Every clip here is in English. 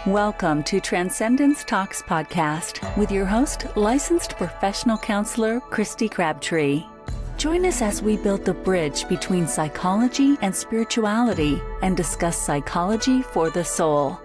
Welcome to Transcendence Talks podcast with your host, licensed professional counselor Kristy Crabtree. Join us as we build the bridge between psychology and spirituality and discuss psychology for the soul.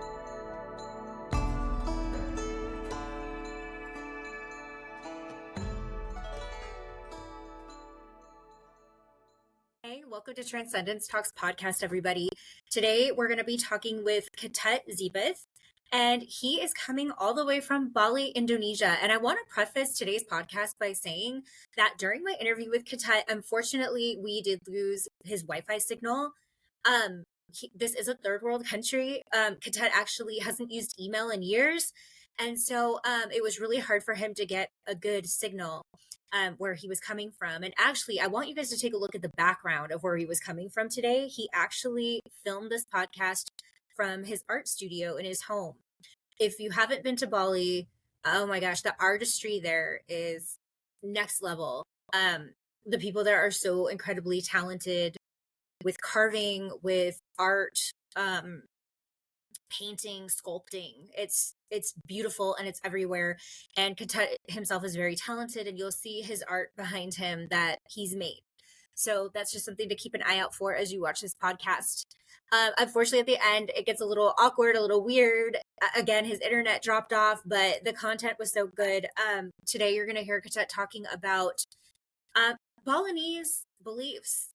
Hey, welcome to Transcendence Talks podcast, everybody. Today, we're going to be talking with Ketut Zebeth, and he is coming all the way from Bali, Indonesia. And I want to preface today's podcast by saying that during my interview with Ketut, unfortunately, we did lose his Wi-Fi signal. This is a third world country. Ketut actually hasn't used email in years. And so it was really hard for him to get a good signal where he was coming from. And actually, I want you guys to take a look at the background of where he was coming from today. He actually filmed this podcast from his art studio in his home. If you haven't been to Bali, oh my gosh, the artistry there is next level. The people there are so incredibly talented with carving, with art, painting, sculpting. It's beautiful and it's everywhere. And Katet himself is very talented, and you'll see his art behind him that he's made. So that's just something to keep an eye out for as you watch this podcast. Unfortunately, at the end, it gets a little awkward, a little weird. Again, his internet dropped off, but the content was so good. Today, you're going to hear Katet talking about Balinese beliefs.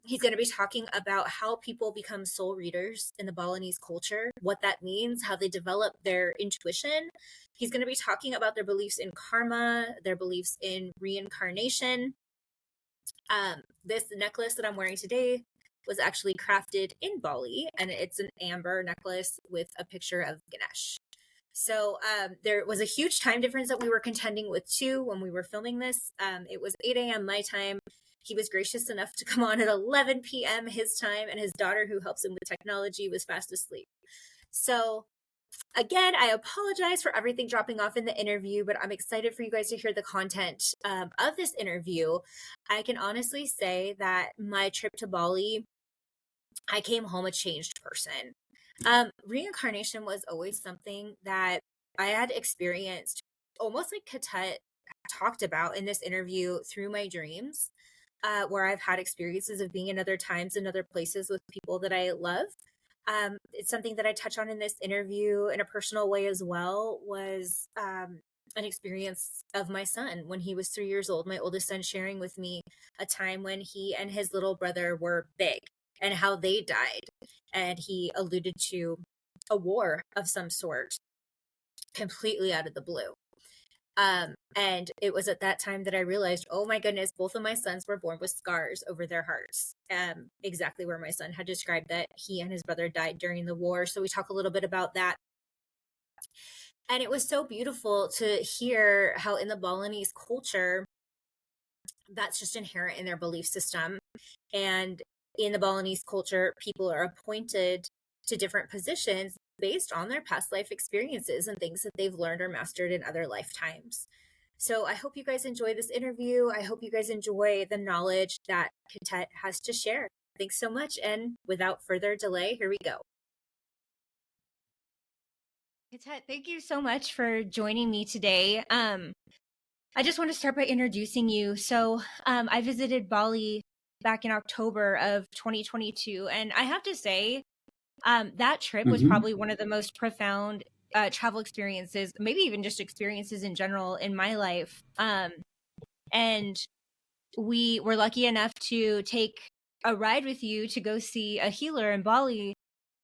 He's going to be talking about how people become soul readers in the Balinese culture, what that means, how they develop their intuition. He's going to be talking about their beliefs in karma, their beliefs in reincarnation. This necklace that I'm wearing today was actually crafted in Bali, and it's an amber necklace with a picture of Ganesh. So there was a huge time difference that we were contending with too when we were filming this. It was 8 a.m. my time. He was gracious enough to come on at 11 p.m. his time, and his daughter, who helps him with technology, was fast asleep. So again, I apologize for everything dropping off in the interview, but I'm excited for you guys to hear the content of this interview. I can honestly say that my trip to Bali, I came home a changed person. Reincarnation was always something that I had experienced, almost like Katet talked about in this interview, through my dreams, where I've had experiences of being in other times and other places with people that I love. It's something that I touch on in this interview in a personal way as well, was an experience of my son when he was 3 years old, my oldest son, sharing with me a time when he and his little brother were big and how they died. And he alluded to a war of some sort completely out of the blue. And it was at that time that I realized, oh my goodness, both of my sons were born with scars over their hearts. Exactly where my son had described that he and his brother died during the war. So we talk a little bit about that. And it was so beautiful to hear how in the Balinese culture, that's just inherent in their belief system. And in the Balinese culture, people are appointed to different positions based on their past life experiences and things that they've learned or mastered in other lifetimes. So I hope you guys enjoy this interview. I hope you guys enjoy the knowledge that Katet has to share. Thanks so much. And without further delay, here we go. Katet, thank you so much for joining me today. I just want to start by introducing you. So I visited Bali back in October of 2022. And I have to say, that trip was probably one of the most profound travel experiences, maybe even just experiences in general in my life. And we were lucky enough to take a ride with you to go see a healer in Bali.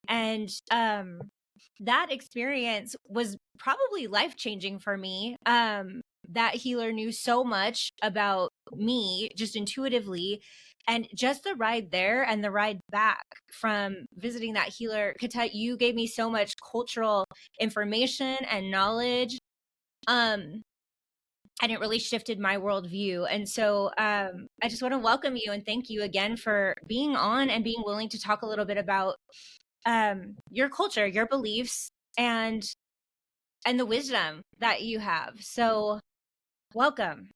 And that experience was probably life-changing for me. That healer knew so much about me just intuitively, and just the ride there and the ride back from visiting that healer, Katet, you gave me so much cultural information and knowledge. And it really shifted my worldview. And so I just want to welcome you and thank you again for being on and being willing to talk a little bit about your culture, your beliefs, and the wisdom that you have. So welcome.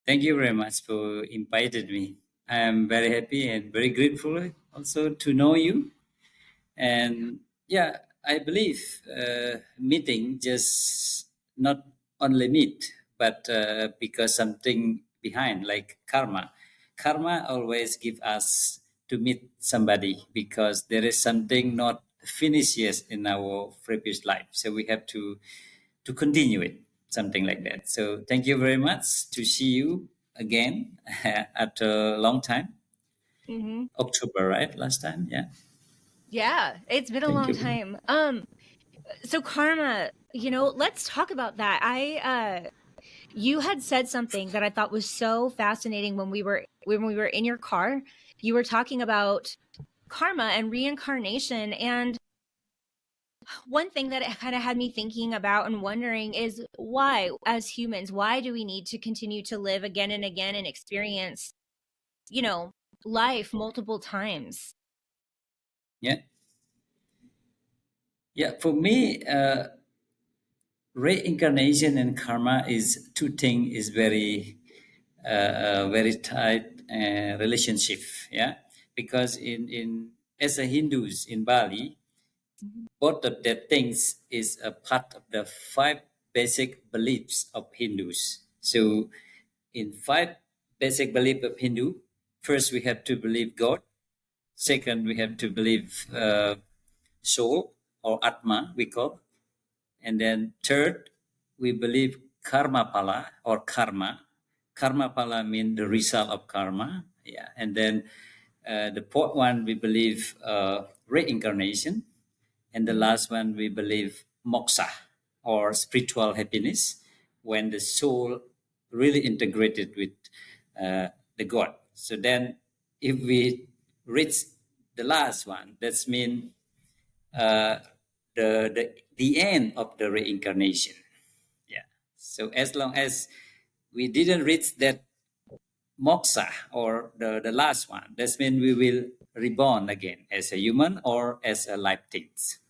Thank you very much for inviting me. I am very happy and very grateful also to know you. And Yeah, I believe meeting just not only meet, but because something behind, like karma. Karma always give us to meet somebody because there is something not finished yet in our previous life. So we have to continue it, something like that. So thank you very much to see you again after a long time. Hmm. October, right? Last time, yeah. Yeah, it's been a Thank long you. time. So karma, let's talk about that. You had said something that I thought was so fascinating when we were in your car. You were talking about karma and reincarnation, and one thing that it kind of had me thinking about and wondering is why, as humans, why do we need to continue to live again and again and experience, you know, life multiple times? Yeah. Yeah, for me, reincarnation and karma is two things is very tight relationship. Yeah, because in as a Hindus in Bali, Mhm. both of the things is a part of the five basic beliefs of Hindus. So in five basic belief of Hindu, first we have to believe God. Second, we have to believe soul or atma, we call. And then third, we believe karma pala or karma. Karma pala means the result of karma. Yeah. And then the fourth one, we believe reincarnation. And the Mhm. last one, we believe moksha or spiritual happiness when the soul really integrated with the God. So then if we reach the last one, that's mean uh, the end of the reincarnation. Yeah. So as long as we didn't reach that moksha or the last one, that means we will reborn again as a human or as a live things.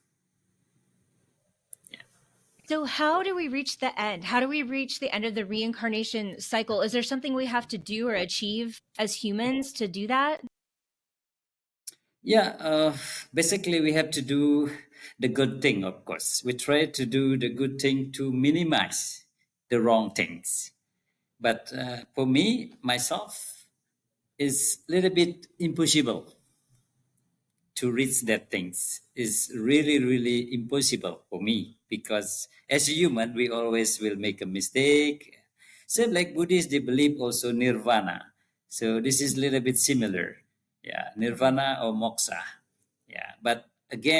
So, how do we reach the end? How do we reach the end of the reincarnation cycle? Is there something we have to do or achieve as humans to do that? Yeah, basically we have to do the good thing, of course. We try to do the good thing to minimize the wrong things. But for me, myself, is a little bit impossible to reach that things. Is really, really impossible for me because as a human, we always will make a mistake. Same like Buddhists, they believe also nirvana. So this is a little bit similar. Yeah, Mhm. nirvana or moksha. Yeah, but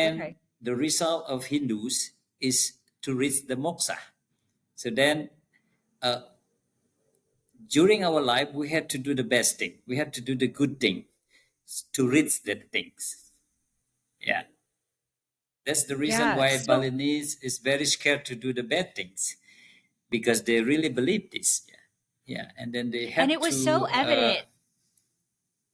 Okay. again, the result of Hindus is to reach the moksha. So then, uh, during our life, we have to do the best thing. We have to do the good thing to reach that things. Yeah, that's the reason Yeah. why So, Balinese is very scared to do the bad things because they really believe this. Yeah, yeah, and then they and have it was so to. evident.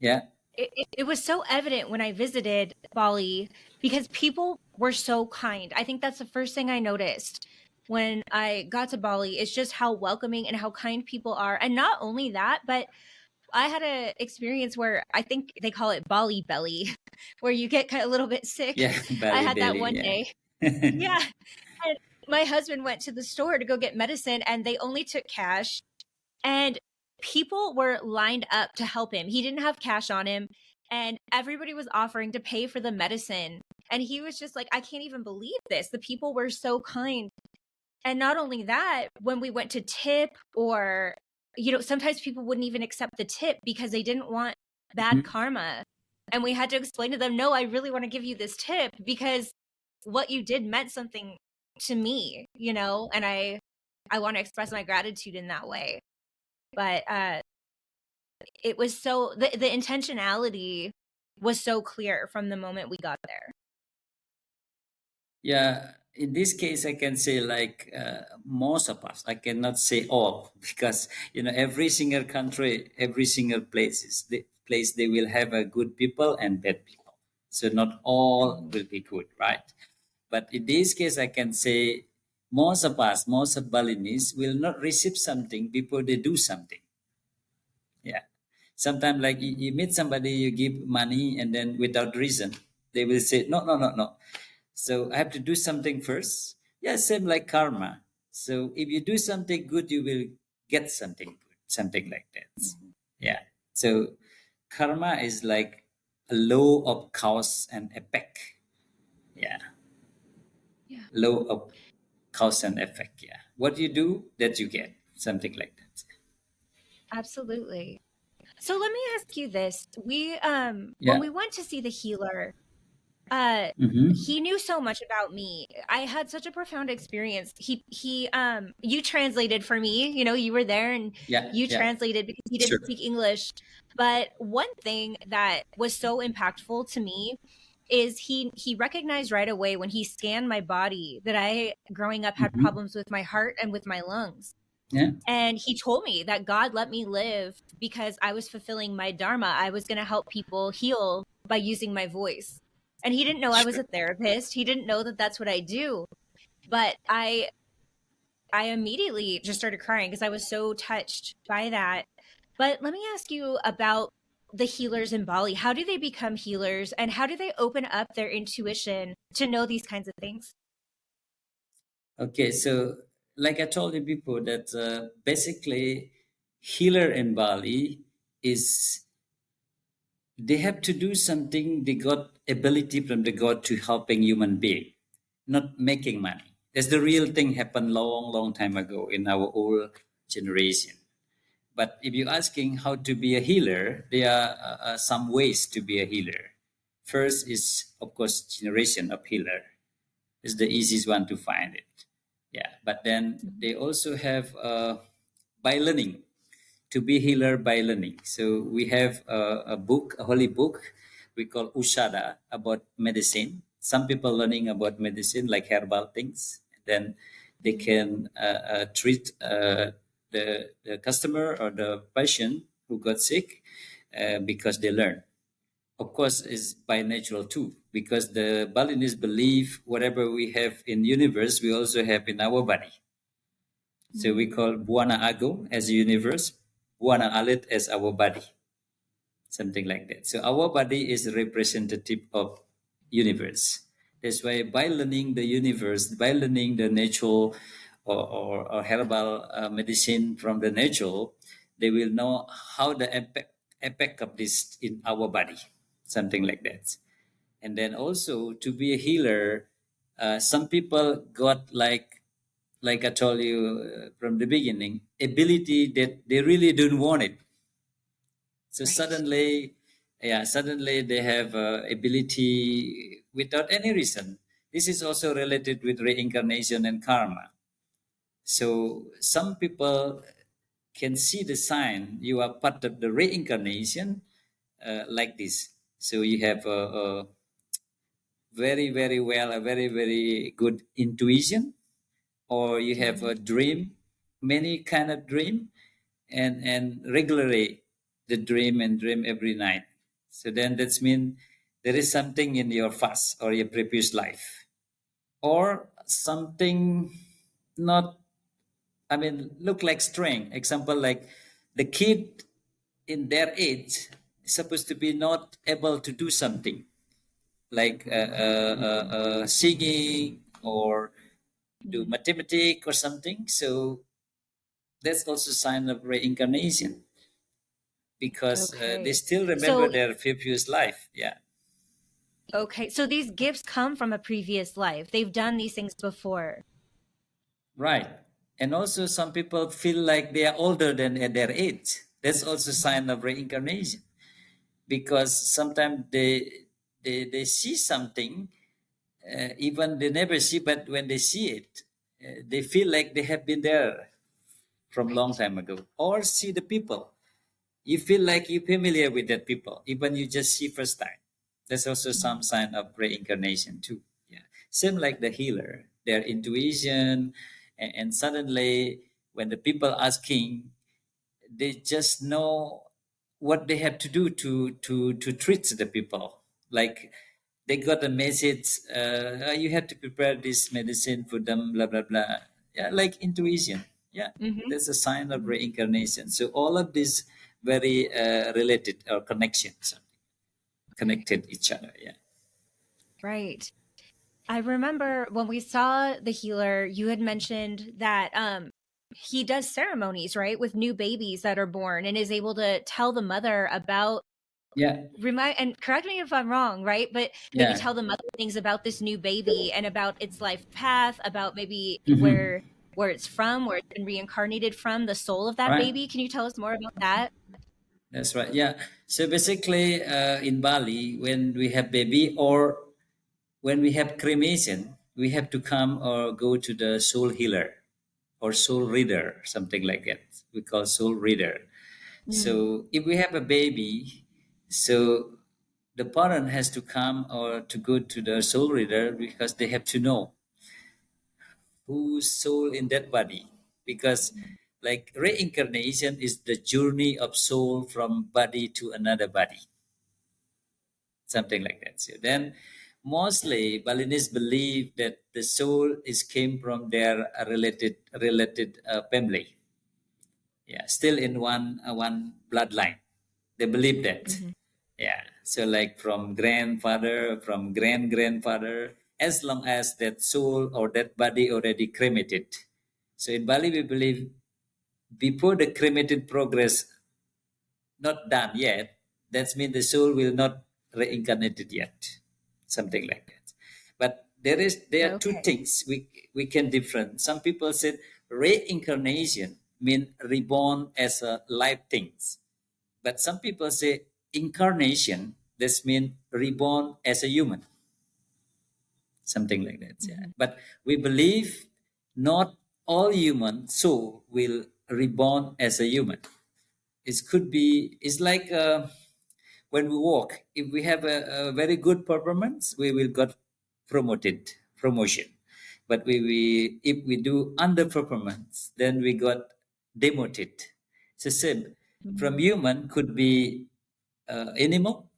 Yeah, It was so evident when I visited Bali because people were so kind. I think that's the first thing I noticed when I got to Bali. It's just how welcoming and how kind people are. And not only that, but I had a experience where I think they call it Bali belly, where you get kind of a little bit sick. yeah, I Bali, had that Delhi. one Yeah, day. Yeah. And my husband went to the store to go get medicine and they only took cash. And people were lined up to help him. He didn't have cash on him, and everybody was offering to pay for the medicine. And he was just like, I can't even believe this. The people were so kind. And not only that, when we went to tip or, sometimes people wouldn't even accept the tip because they didn't want bad Mhm. karma. And we had to explain to them, no, I really want to give you this tip because what you did meant something to me, and I want to express my gratitude in that way. But it was so the intentionality was so clear from the moment we got there. Yeah, in this case, I can say like most of us. I cannot say all because every single country, every single place they will have a good people and bad people. So not all Mhm. will be good, right? But in this case, I can say most of us, most of Balinese will not receive something before they do something. Yeah. Sometimes like you meet somebody, you give money, and then without reason, they will say no, no, no, no. So I have to do something first. Yeah, same like karma. So if you do something good, you will get something good, something like that. Yeah. So karma is like a law of cause and effect. Yeah. Yeah. Law of cause and effect. Yeah. What you do, that you get, something like that. Absolutely. So let me ask you this. We when Yeah. we went to see the healer, Mm-hmm. he knew so much about me. I had such a profound experience. He you translated for me, you know, you were there and Yeah. you Yeah. translated because he Sure. didn't speak English. But one thing that was so impactful to me is he recognized right away when he scanned my body that I growing up had Mm-hmm. problems with my heart and with my lungs. Yeah. And he told me that God let me live because I was fulfilling my dharma. I was going to help people heal by using my voice. And he didn't know I was Sure. a therapist. He didn't know that that's what I do. But I immediately just started crying because I was so touched by that. But let me ask you about the healers in Bali. How do they become healers and how do they open up their intuition to know these kinds of things? Okay, so like I told you before, that basically healer in Bali is they have to do something. They got ability from the God to helping human being, not making money. That's the real thing happened long time ago in our old generation. But if you're asking how to be a healer, there are some ways to be a healer. First is, of course, generation of healer is the easiest one to find it. Yeah, but then they also have by learning, to be healer by learning. So we have a book, a holy book, we call Ushada, about medicine. Some people learning about medicine, like herbal things. Then they can treat the customer or the patient who got sick because they learn. Of course, is by natural too, because the Balinese believe whatever we have in universe, we also have in our body. So we call Buana Agung as a universe, Buana Alit as our body, something like that. So our body is representative of universe. That's why by learning the universe, by learning the natural or herbal medicine from the natural, they will know how the effect of this in our body, something like that. And then also to be a healer, some people got like I told you from the beginning, ability that they really don't want it. So Right. suddenly they have ability without any reason. This is also related with reincarnation and karma. So some people can see the sign you are part of the reincarnation like this. So you have a very well, a very good intuition, or you have a dream, many kind of dream, and regularly the dream and dream every night. So then that's mean there is something in your past or your previous life, or something not, I mean, look like strange. Example, like the kid in their age is supposed to be not able to do something like singing or do Mhm. mathematics or something. So that's also sign of reincarnation because they Okay. still remember So their previous life. Yeah, okay, so these gifts come from a previous life. They've done these things before. right. And also some people feel like they are older than at their age. That's also sign of reincarnation because sometimes they see something, even they never see, but when they see it, they feel like they have been there from long Right. time ago, or see the people. You feel like you're familiar with that people, even you just see first time. That's also some sign of reincarnation too. Yeah, same like the healer, their intuition, and suddenly when the people asking, they just know what they have to do to treat the people. Like they got a message, you have to prepare this medicine for them, blah blah blah. Yeah, like intuition. Yeah, Mm-hmm. that's a sign of reincarnation. So all of this very related or connections, Okay. connected each other. Yeah. Right. I remember when we saw the healer, you had mentioned that he does ceremonies, right, with new babies that are born and is able to tell the mother about Yeah, and correct me if I'm wrong, right? But maybe yeah. tell the mother things about this new baby and about its life path, about maybe Hmm. where it's from, where it's been reincarnated from, the soul of that Right. baby. Can you tell us more about that? That's right. Yeah. So basically, in Bali, when we have baby or when we have cremation, we have to come or go to the soul healer or soul reader, something like that. We call soul reader. Mm. So if we have a baby, so the parent has to come or to go to the soul reader because they have to know whose soul in that body. Because like reincarnation is the journey of soul from body to another body, something like that. So then mostly Balinese believe that the soul is came from their related family. Yeah, still in one bloodline. They believe that. Hmm. Yeah. So like from grandfather, from grandfather, as long as that soul or that body already cremated. So in Bali we believe before the cremated progress not done yet, that means the soul will not reincarnated yet. Something like that. But there are two Okay. things we can different. Some people said reincarnation mean reborn as a live things. But some people say incarnation, this means reborn as a human, something like that. Yeah. Hmm. But we believe not all human soul will reborn as a human. It could be, it's like when we walk, if we have a very good performance, we will get promotion. But if we do underperformance, then we got demoted. It's the same. From Hmm. human could be animal,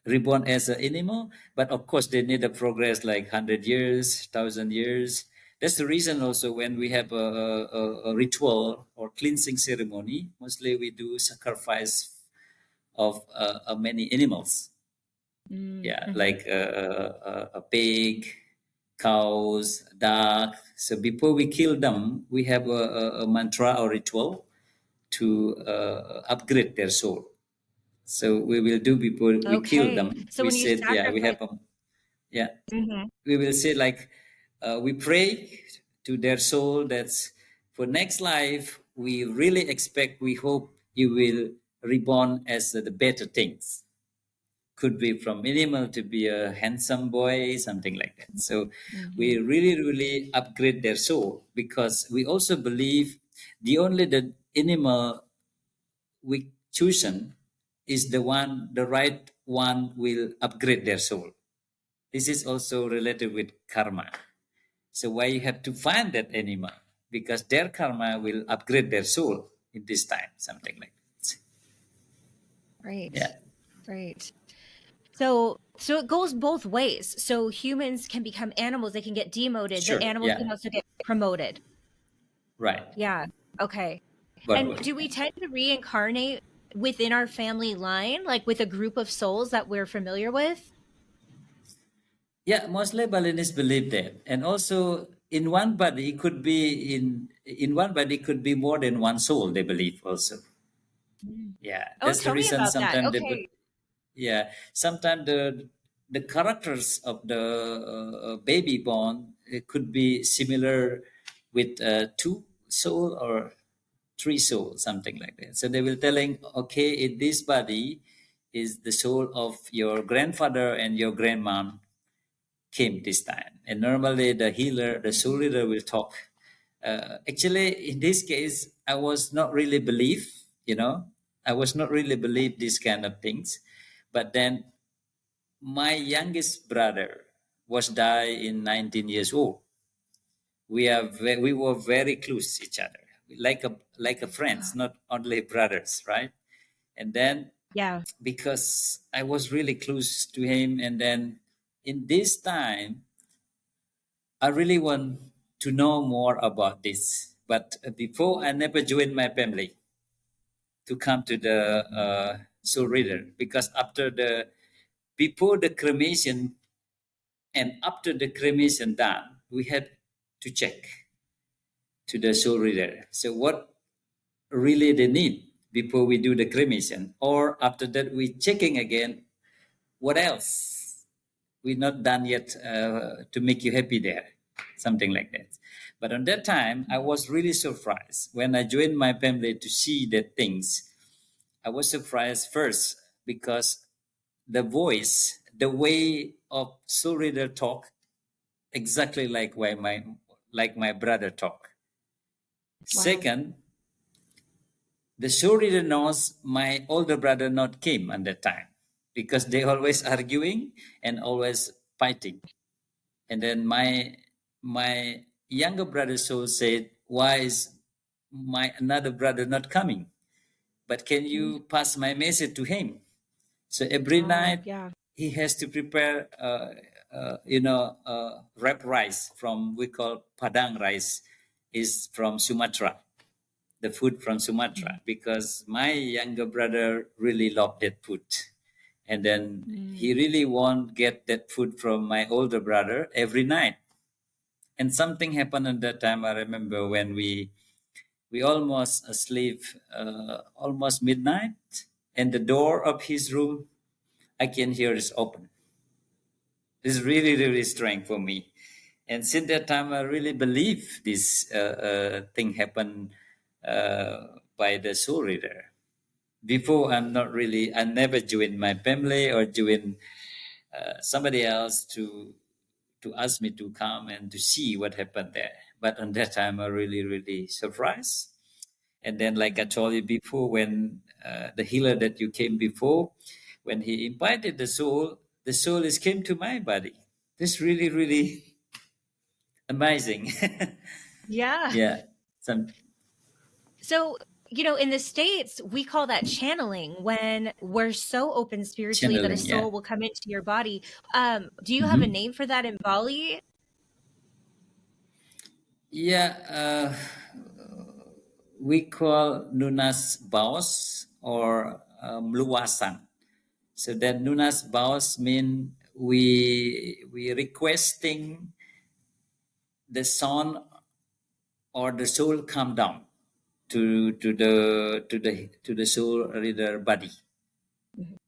reborn as an animal, but of course they need a progress like 100 years, 1,000 years. That's the reason also when we have a ritual or cleansing ceremony, mostly we do sacrifice of many animals. Yeah, Mm-hmm. like a pig, cows, duck. So before we kill them, we have a mantra or ritual to upgrade their soul. So we will do before we kill Okay. them. So We when you said, yeah, we sacrifice, have yeah, hmm we will say like we pray to their soul that for next life we really expect, we hope you will reborn as the better things. Could be from animal to be a handsome boy, something like that. So we hmm really upgrade their soul because we also believe the animal we chosen is the right one will upgrade their soul. This is also related with karma. So why you have to find that animal? Because their karma will upgrade their soul in this time, something like that. Yeah, Right. Right. So it goes both ways. So humans can become animals, they can get demoted, but sure. animals Yeah, can also get promoted. right. Yeah. Okay. But And do we tend to reincarnate within our family line, like with a group of souls that we're familiar with? yeah, mostly Balinese believe that, and also in one body could be in one body could be more than one soul. They believe also. Mm. Yeah, Oh, that's the tell me reason. about that. Sometimes Okay. yeah, sometimes the characters of the baby born it could be similar with two soul or three souls, something like that. So they will telling, okay, in this body is the soul of your grandfather and your grandmom came this time. And normally the healer, the soul Mhm. leader will talk. Actually, in this case, I was not really believe, I was not really believe these kind of things. But then my youngest brother was died in 19 years old. We were very close to each other, like a friends, Ah, not only brothers, right? And then yeah. because I was really close to him, and then in this time I really want to know more about this. But before, I never joined my family to come to the soul reader because before the cremation, And after the cremation done, we had to check to the soul reader. So what really they need before we do the cremation, or after that we checking again what else we're not done yet to make you happy there, something like that. But on that time, I was really surprised when I joined my family to see the things. I was surprised first because the voice, the way of soul reader talk, exactly like my brother talk. Wow. Second, the soul reader knows my older brother not came at that time because they always arguing and always fighting. And then my younger brother soul said, "Why is my another brother not coming? But can you pass my message to him?" So every night Yeah. he has to prepare, wrapped rice from we call padang rice, is from Sumatra, the food from Sumatra, because my younger brother really loved that food. And then he really won't get that food from my older brother every night. And something happened at that time. I remember when we almost asleep, almost midnight, and the door of his room I can hear is open. It's really, really strange for me. And since that time, I really believe this thing happened by the soul reader. Before, I never joined my family or joined somebody else to ask me to come and to see what happened there. But on that time, I really, really surprised. And then, like I told you before, when the healer that you came before, when he invited the soul is came to my body. This really, really amazing. Yeah. Yeah, some So, in the States, we call that channeling when we're so open spiritually that a channeling. Yeah. soul will come into your body. Do you have a Hmm. name for that in Bali? Yeah, we call Nunas Baos or Luasan. So that Nunas Baos mean we requesting the son or the soul come down to the soul reader body.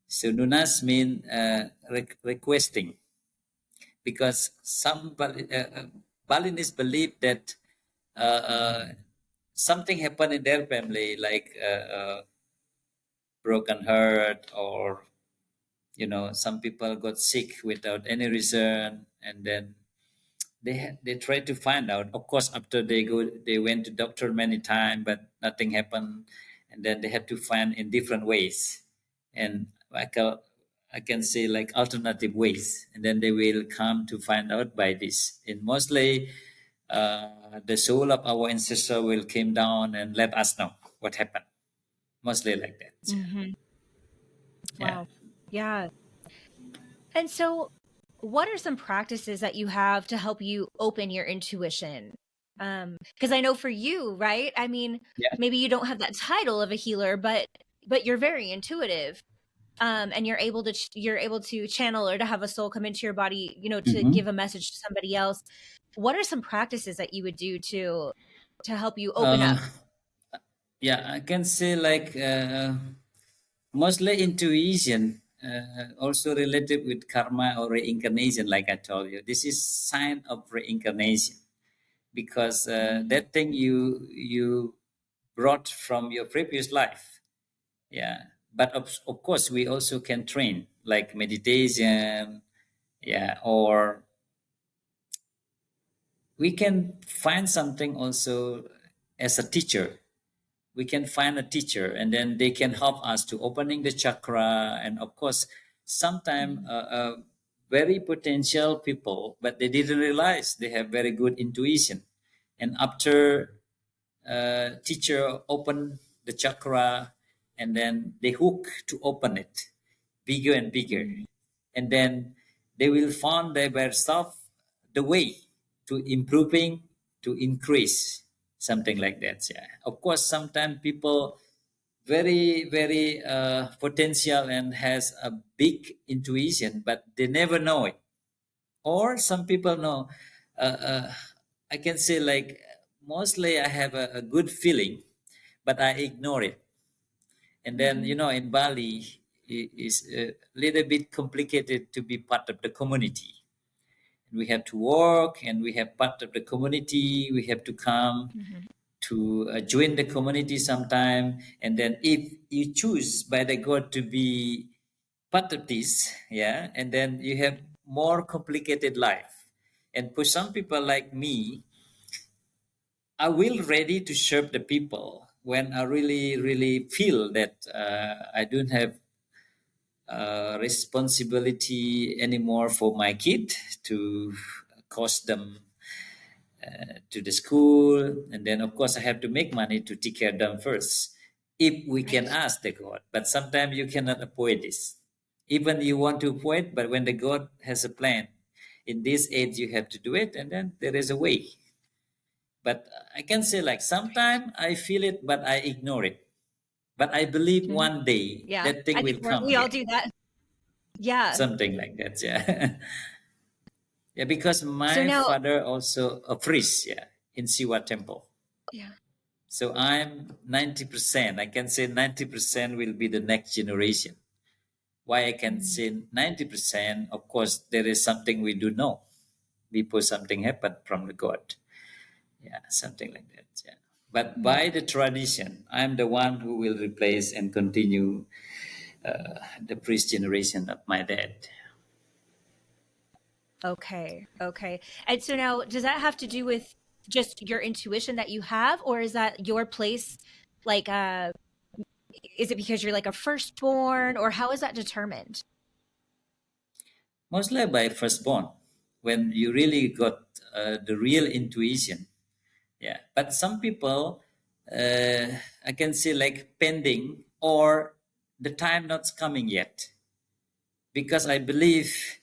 So Nunas mean requesting, because some Balinese believe that something happened in their family, like broken heart, or some people got sick without any reason, and then they try to find out. Of course, after they went to doctor many times, but nothing happened, and then they have to find in different ways, and I can say like alternative ways, and then they will come to find out by this. And mostly, the soul of our ancestor will came down and let us know what happened. Mostly like that. Hmm. Yeah. Wow. Yeah. And so, what are some practices that you have to help you open your intuition? Because I know for you, right? I mean, Yeah. maybe you don't have that title of a healer, but you're very intuitive. And you're able to channel or to have a soul come into your body, to Hmm. give a message to somebody else. What are some practices that you would do to help you open Uh, up? yeah, I can say like mostly intuition, also related with karma or reincarnation. Like I told you, this is sign of reincarnation, because that thing you brought from your previous life. Yeah, but of course we also can train like meditation. Yeah, or we can find something also as a teacher. We can find a teacher, and then they can help us to opening the chakra. And of course, sometimes very potential people, but they didn't realize they have very good intuition. And after teacher open the chakra, and then they hook to open it bigger and bigger, and then they will find their self the way to improving, to increase, something like that. Yeah, of course sometimes people very very potential and has a big intuition, but they never know it. Or some people know, I can say like mostly I have a good feeling, but I ignore it. And then, in Bali, it's a little bit complicated to be part of the community. We have to work and we have part of the community. We have to come to join the community sometime. And then if you choose by the God to be part of this, yeah, and then you have more complicated life. And for some people like me, I will ready to serve the people when I really, really feel that I don't have responsibility anymore for my kid to cost them to the school, and then of course I have to make money to take care of them first. If we can ask the God, but sometimes you cannot avoid this. Even you want to avoid, but when the God has a plan, in this age you have to do it, and then there is a way. But I can say like sometimes I feel it, but I ignore it. But I believe one day Yeah, that thing I will think come. we all do that. Yeah. Something like that, yeah. Yeah, because So my now, father also a priest, yeah, in Siwa temple. yeah. So I'm 90%. I can say 90% will be the next generation. Why I can say 90%? Of course, there is something we do know before something happened from the God. Yeah, something like that. Yeah. But by the tradition, I'm the one who will replace and continue the priest generation of my dad. Okay. Okay. And so now, does that have to do with just your intuition that you have, or is that your place? Like, is it because you're like a firstborn, or how is that determined? Mostly by firstborn, when you really got the real intuition. Yeah, but some people, I can say like pending or the time not coming yet, because I believe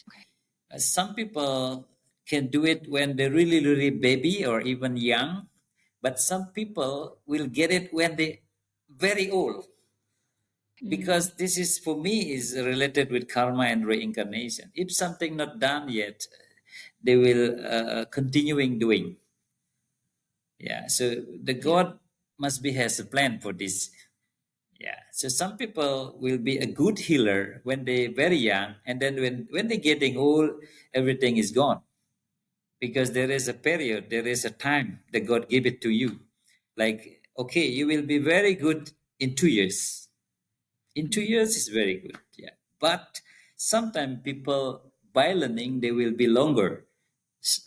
some people can do it when they're really, really baby or even young, but some people will get it when they very old, because this is for me is related with karma and reincarnation. If something not done yet, they will continuing doing. Yeah, so the God must be has a plan for this. Yeah, so some people will be a good healer when they very young, and then when they getting old, everything is gone, because there is a period, there is a time that God give it to you. Like, okay, you will be very good in 2 years. In 2 years is very good, yeah. But sometimes people by learning they will be longer.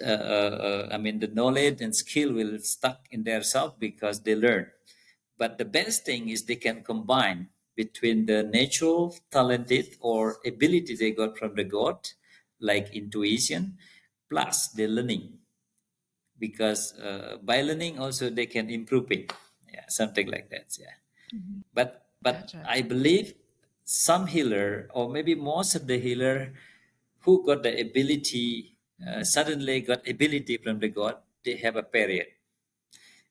I mean, the knowledge and skill will stuck in their self because they learn. But the best thing is they can combine between the natural talented or ability they got from the God, like intuition, plus the learning. Because by learning also they can improve it. Yeah, something like that. Yeah. But Gotcha. I believe some healer or maybe most of the healer who got the ability suddenly got ability from the God, they have a period.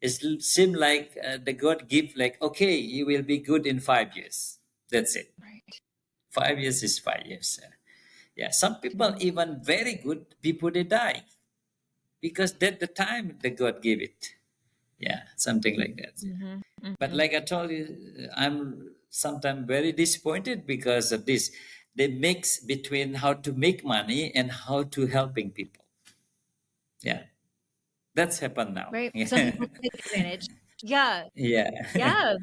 It seems like the God give like, okay, you will be good in 5 years. That's it. Right. 5 years is 5 years. Yeah, some people even very good people they die because that the time the God gave it. Yeah, something like that. But like I told you, I'm sometimes very disappointed because of this. They mix between how to make money and how to helping people. Yeah, that's happened now. Right. Some Yeah, people take advantage. Yeah. yeah, Yeah.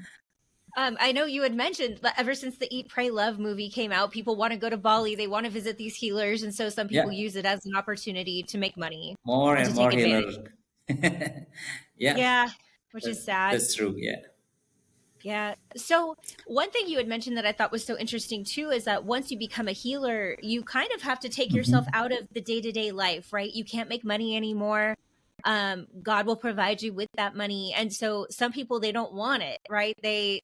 I know you had mentioned that ever since the Eat, Pray, Love movie came out, people want to go to Bali, they want to visit these healers, and so some people yeah. use it as an opportunity to make money More and to and take more advantage. healers. Yeah, Yeah, which is that's, sad. that's true. Yeah. Yeah. So one thing you had mentioned that I thought was so interesting too is that once you become a healer, you kind of have to take yourself Mhm. out of the day-to-day life, right? You can't make money anymore. God will provide you with that money. And so some people they don't want it, right? They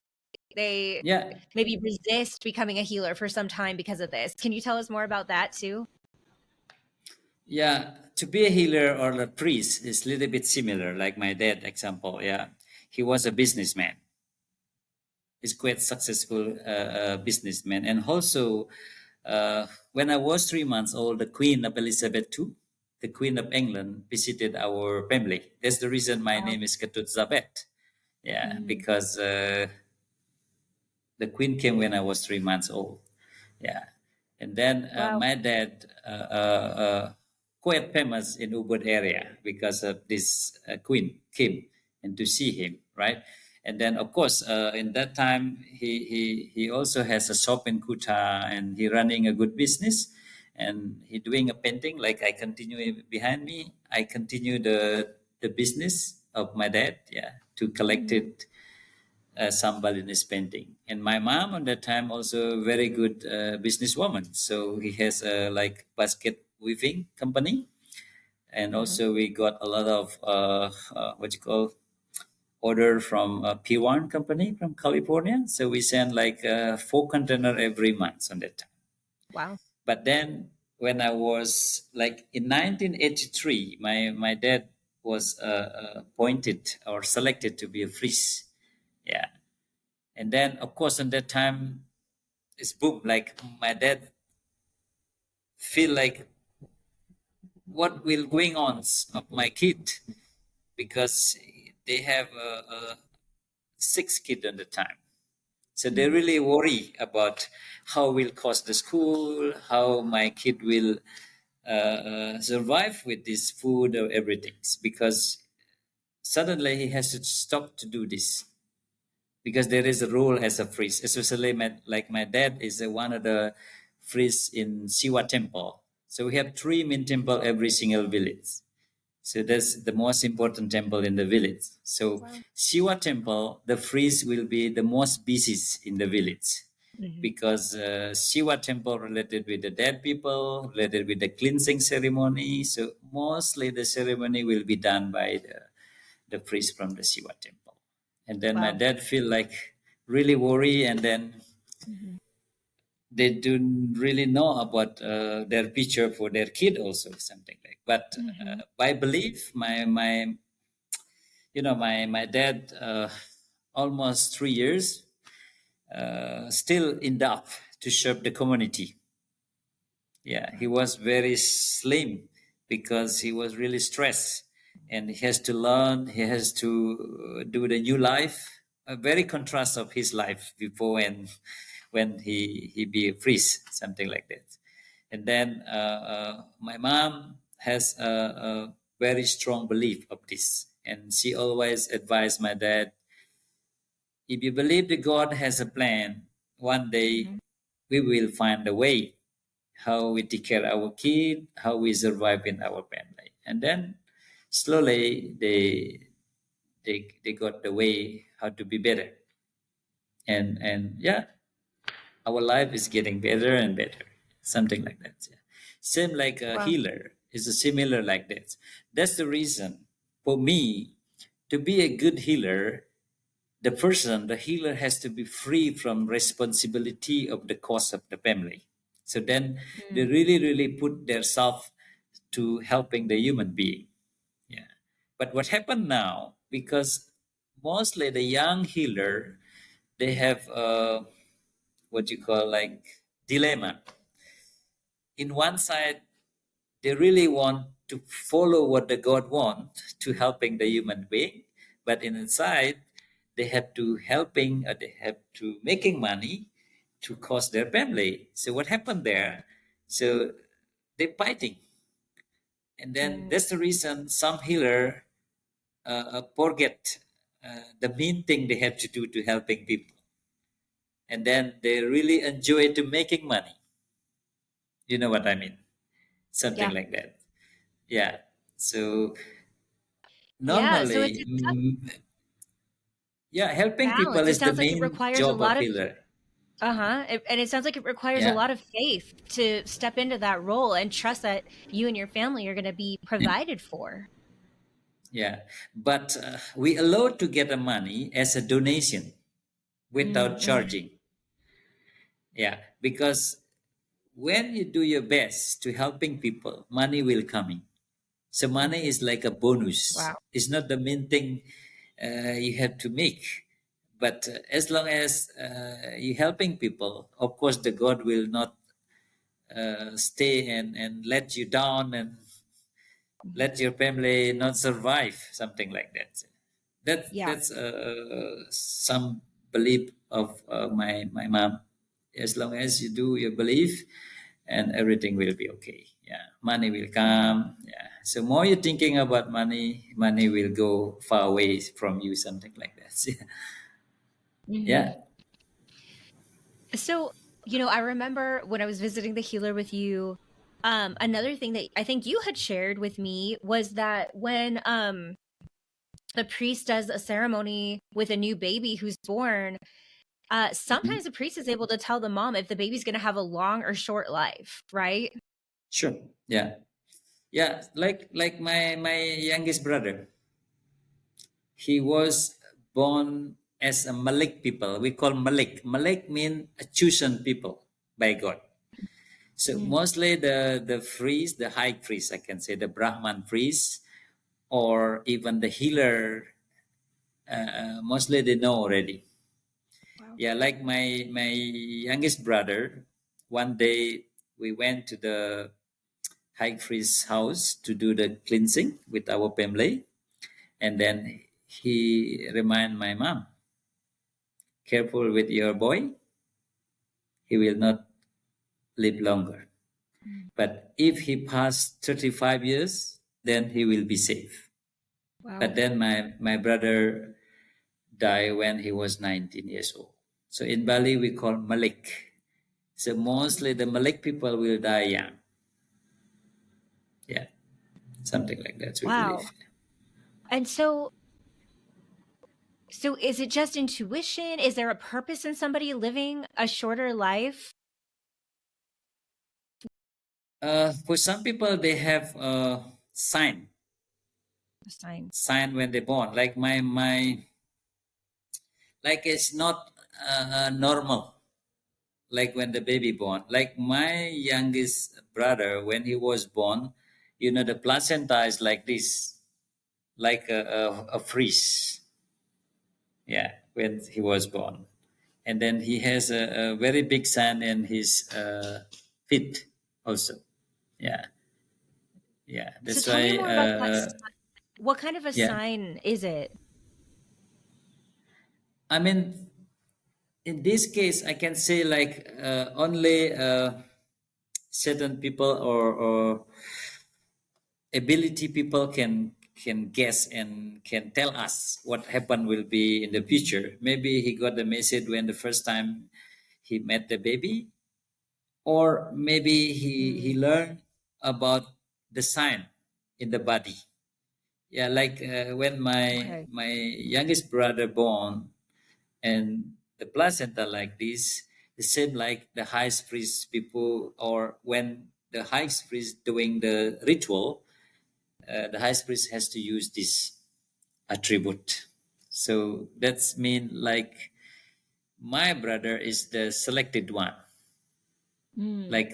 Yeah, maybe resist becoming a healer for some time because of this. Can you tell us more about that too? yeah. To be a healer or a priest is a little bit similar. Like my dad, example. Yeah, he was a businessman. He's quite successful businessman, and also when I was 3 months old, the Queen of Elizabeth II. the Queen of England visited our family. That's the reason my Wow. name is Ketut Zabeth. Yeah, because the Queen came when I was 3 months old. Yeah, and then Wow. my dad quite famous in Ubud area because of this Queen came and to see him, right? And then of course in that time he also has a shop in Kuta and he running a good business and he doing a painting like I continue behind me. I continue the business of my dad, yeah, to collect it some Balinese painting. And my mom at that time also very good businesswoman. So he has a like basket weaving company, and also we got a lot of what you call order from a P1 company from California. So we send like 4 container every month on that time. Wow. But then when I was like in 1983, my dad was appointed or selected to be a priest. Yeah. And then, of course, in that time, it's boom. Like my dad feel like what will going on of my kid because they have 6 kids at the time. So they really worry about how will cost the school, how my kid will survive with this food or everything. Because suddenly he has to stop to do this because there is a role as a priest, especially like my dad is one of the priests in Siwa temple. So we have 3 main temple every single village. So that's the most important temple in the village. So Siwa temple, the priest will be the most busy in the village because Siwa temple related with the dead people, related with the cleansing ceremony. So mostly the ceremony will be done by the priest from the Siwa temple. And then my Wow. dad feel like really worry, and then they don't really know about their future for their kid also something like. But I believe my my dad almost 3 years still in doubt to serve the community. Yeah, he was very slim because he was really stressed and he has to learn, he has to do the new life, a very contrast of his life before and when he be a priest, something like that. And then my mom has a very strong belief of this. And she always advised my dad, if you believe that God has a plan, one day we will find a way how we take care of our kid, how we survive in our family. And then slowly they got the way how to be better. And yeah, our life is getting better and better. Something like that. Yeah. Same like a Wow. healer is a similar like that. That's the reason for me to be a good healer, the healer has to be free from responsibility of the cause of the family. So then they really, really put their self to helping the human being. Yeah. But what happened now, because mostly the young healer, they have what you call like dilemma. In one side, they really want to follow what the God want to helping the human being, but inside they have to helping, they have to making money to cost their family. So what happened there? So they're fighting, and then that's the reason some healer forget the main thing they have to do to helping people, and then they really enjoy to making money. You know what I mean? Something Yeah. like that. Yeah. So Yeah. So normally, it's a tough yeah, helping people balance. It is the sounds like it main requires a job of lot of healer. and it sounds like it requires a Yeah, lot of faith to step into that role and trust that you and your family are going to be provided for. yeah. But we allowed to get the money as a donation without charging. Yeah, because when you do your best to helping people, money will come in. So money is like a bonus. Wow. It's not the main thing you have to make. But as long as you're helping people, of course, the God will not stay and let you down and let your family not survive, something like that. Yeah. That's some belief of my mom. As long as you do your belief, and everything will be okay. Yeah, money will come. Yeah, so more you're thinking about money, money will go far away from you, something like that. Hmm. Yeah. So, I remember when I was visiting the healer with you, another thing that I think you had shared with me was that when the priest does a ceremony with a new baby who's born, Mhm. sometimes the priest is able to tell the mom if the baby's going to have a long or short life, right? Sure. Yeah. Yeah. Like my youngest brother, he was born as a Malik people. We call Malik. Malik mean a chosen people by God. So Mm. mostly the priest, the high priest, I can say the Brahman priest, or even the healer, mostly they know already. Wow. Yeah, like my youngest brother, one day we went to the high priest's house to do the cleansing with our family, and then he remind my mom, careful with your boy, he will not live longer. Mm. But if he passed 35 years, then he will be safe. Wow. But then my brother died when he was 19 years old. So in Bali, we call Malik. So mostly the Malik people will die young. Yeah, something like that, we Wow. believe. And so is it just intuition? Is there a purpose in somebody living a shorter life? For some people, they have a A sign. sign when they're born. Like my like it's not normal. Like when the baby born. Like my youngest brother, when he was born, the placenta is like this, like a freeze. Yeah, when he was born, and then he has a very big sand in his feet also. Yeah, yeah. So That's tell me why. more about that. What kind of a Yeah, sign is it? I mean, in this case, I can say like only certain people or ability people can guess and can tell us what happen will be in the future. Maybe he got the message when the first time he met the baby, or maybe he Mm. learned about the sign in the body. Yeah, like when Okay. my youngest brother born, and the placenta like this, the same like the high priest people, or when the high priest doing the ritual, the high priest has to use this attribute. So that's mean like my brother is the selected one, Mm. like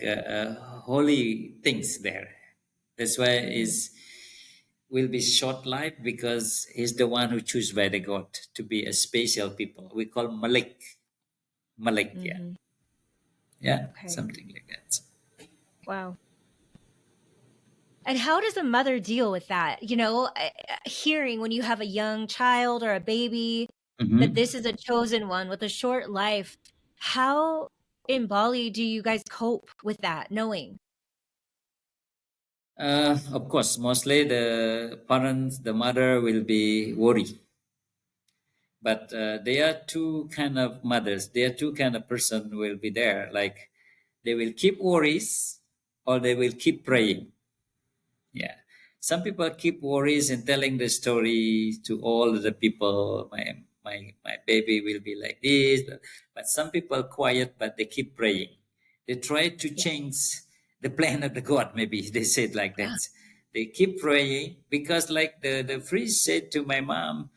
holy things there. That's why Mm. is will be short life, because he's the one who choose by the God to be a special people. We call Malik. Malik, yeah. Hmm. Yeah, Okay. something like that. Wow. And how does a mother deal with that? Hearing when you have a young child or a baby that Hmm. this is a chosen one with a short life. How in Bali do you guys cope with that, knowing? Of course, mostly the parents, the mother will be worried. But there are two kind of mothers. There are two kind of person will be there. Like they will keep worries, or they will keep praying. Yeah. Some people keep worries and telling the story to all the people. My baby will be like this. But some people quiet, but they keep praying. They try to Yeah. change the plan of the God. Maybe they said like that. They keep praying because, like the priest said to my mom,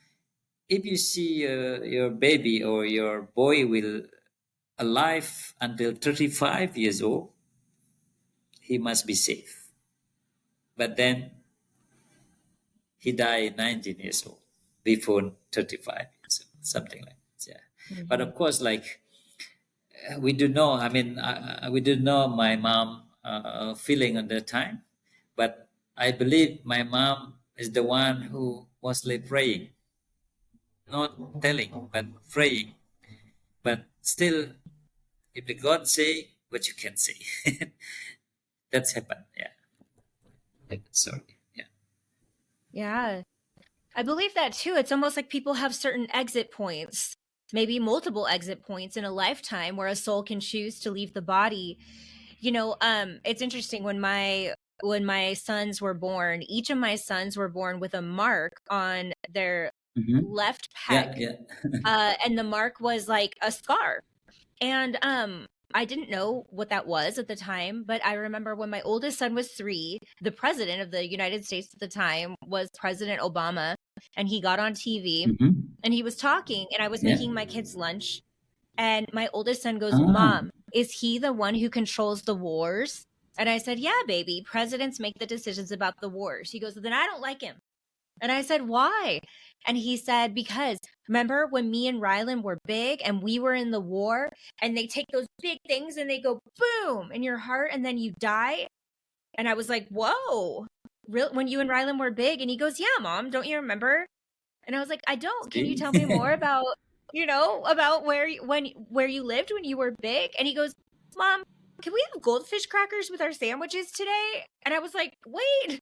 if you see your baby or your boy will alive until 35 years old, he must be safe. But then he died 19 years old before 35 years old, something like that. Yeah. But Hmm. of course, like we do know, I mean, we do know my mom feeling at that time. But I believe my mom is the one who mostly praying, not telling, but praying. But still, if the God say, what you can say. That's happened. Yeah. Sorry. Yeah. Yeah. I believe that too. It's almost like people have certain exit points, maybe multiple exit points in a lifetime where a soul can choose to leave the body. It's interesting when my sons were born, each of my sons were born with a mark on their Mm-hmm. left Yeah. pec. Yeah. And the mark was like a scar. And I didn't know what that was at the time, but I remember when my oldest son was 3, the president of the United States at the time was President Obama, and he got on TV Mm-hmm. and he was talking, and I was Yeah. making my kids lunch, and my oldest son goes, Ah. "Mom, is he the one who controls the wars?" And I said, "Yeah, baby, presidents make the decisions about the wars." He goes, "Then I don't like him." And I said, "Why?" And he said, "Because remember when me and Rylan were big and we were in the war, and they take those big things and they go boom in your heart and then you die?" And I was like, "Whoa, real when you and Rylan were big?" And he goes, "Yeah, Mom, don't you remember?" And I was like, "I don't. Can you See? tell me more about, about where you lived when you were big?" And he goes, "Mom, can we have goldfish crackers with our sandwiches today?" And I was like, "Wait,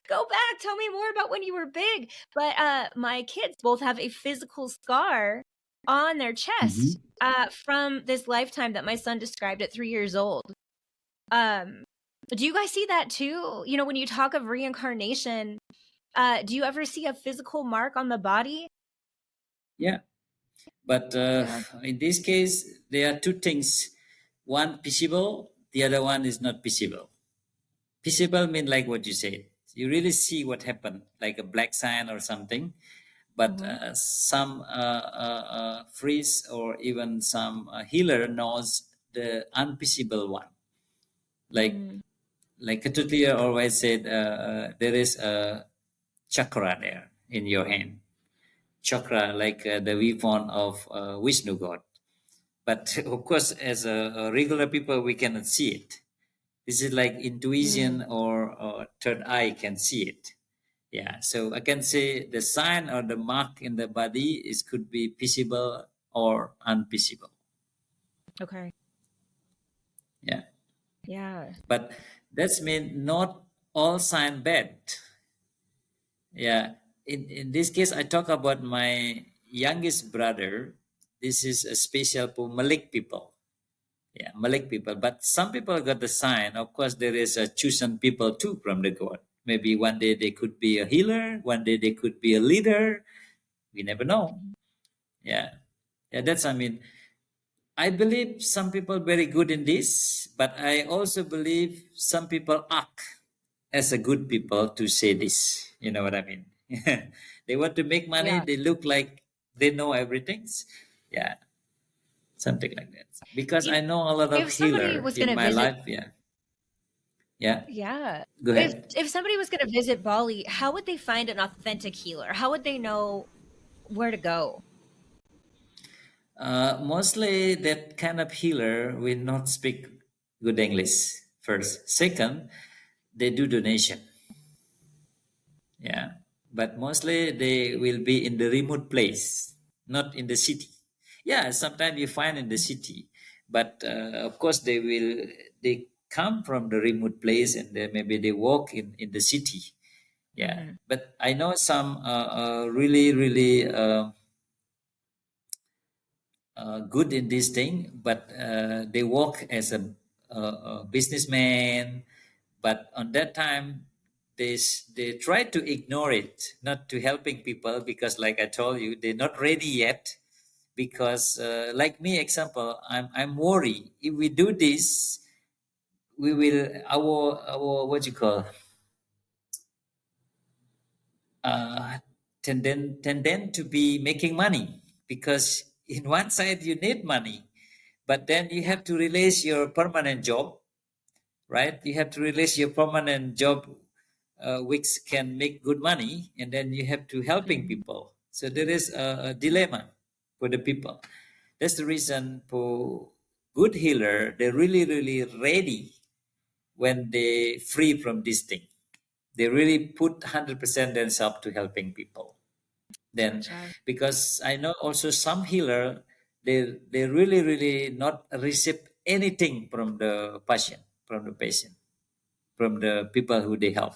go back. Tell me more about when you were big." But my kids both have a physical scar on their Mm-hmm. chest from this lifetime that my son described at 3 years old. Um, do you guys see that too? When you talk of reincarnation, do you ever see a physical mark on the body? Yeah. But Yeah. in this case, there are two things. One visible, the other one is not visible. Visible mean like what you said. You really see what happened, like a black sign or something. But Mm-hmm. some priest or even some healer knows the invisible one. Like Mm-hmm. Ketut always said, there is a chakra there in your hand. Chakra, like the weapon of Vishnu God. But of course, as a regular people, we cannot see it. This is like intuition or third eye can see it. Yeah, so I can say the sign or the mark in the body is could be visible or invisible. Okay. Yeah, Yeah. but that's mean not all sign bad. Yeah, in this case, I talk about my youngest brother. This is a special for Malik people. Yeah, Malik people. But some people got the sign. Of course, there is a chosen people too from the God. Maybe one day they could be a healer. One day they could be a leader. We never know. Yeah, yeah. That's, I mean, I believe some people very good in this, but I also believe some people act as a good people to say this. You know what I mean? They want to make money. Yeah. They look like they know everything. Yeah, something like that. Because If I know a lot of if somebody healer was in gonna my visit life. Yeah, yeah. Yeah. Go If ahead. if somebody was gonna visit Bali, how would they find an authentic healer? How would they know where to go? Mostly that kind of healer will not speak good English. First, second, they do donation. Yeah, but mostly they will be in the remote place, not in the city. Yeah, sometimes you find in the city, but of course they come from the remote place and maybe they walk in the city. Yeah, Hmm. but I know some really good in this thing, but they work as a businessman. But on that time, they try to ignore it, not to helping people because, like I told you, they're not ready yet. Because, like me, example, I'm worried if we do this, we will our what you call uh, tendent to be making money because in one side you need money but then you Yeah. have to release your permanent job, right? You have to release your permanent job, which can make good money, and then you have to helping Mhm. people. So there is a dilemma for the people. That's the reason for good healer, they're really ready when they free from this thing. They really put 100% themselves to helping people. Then, Gotcha. because I know also some healer, they really really not receive anything from the patient, from the people who they help,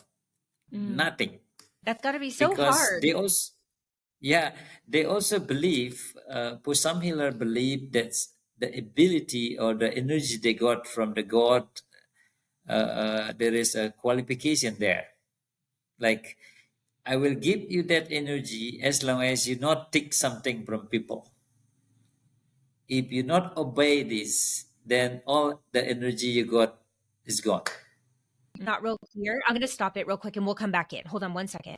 nothing, That's got to be so because hard. they also, yeah, they also believe, for some healer believe that the ability or the energy they got from the god, there is a qualification there, like, I will give you that energy as long as you not take something from people. If you not obey this, then all the energy you got is gone. Not real clear. I'm going to stop it real quick and we'll come back in. Hold on one second.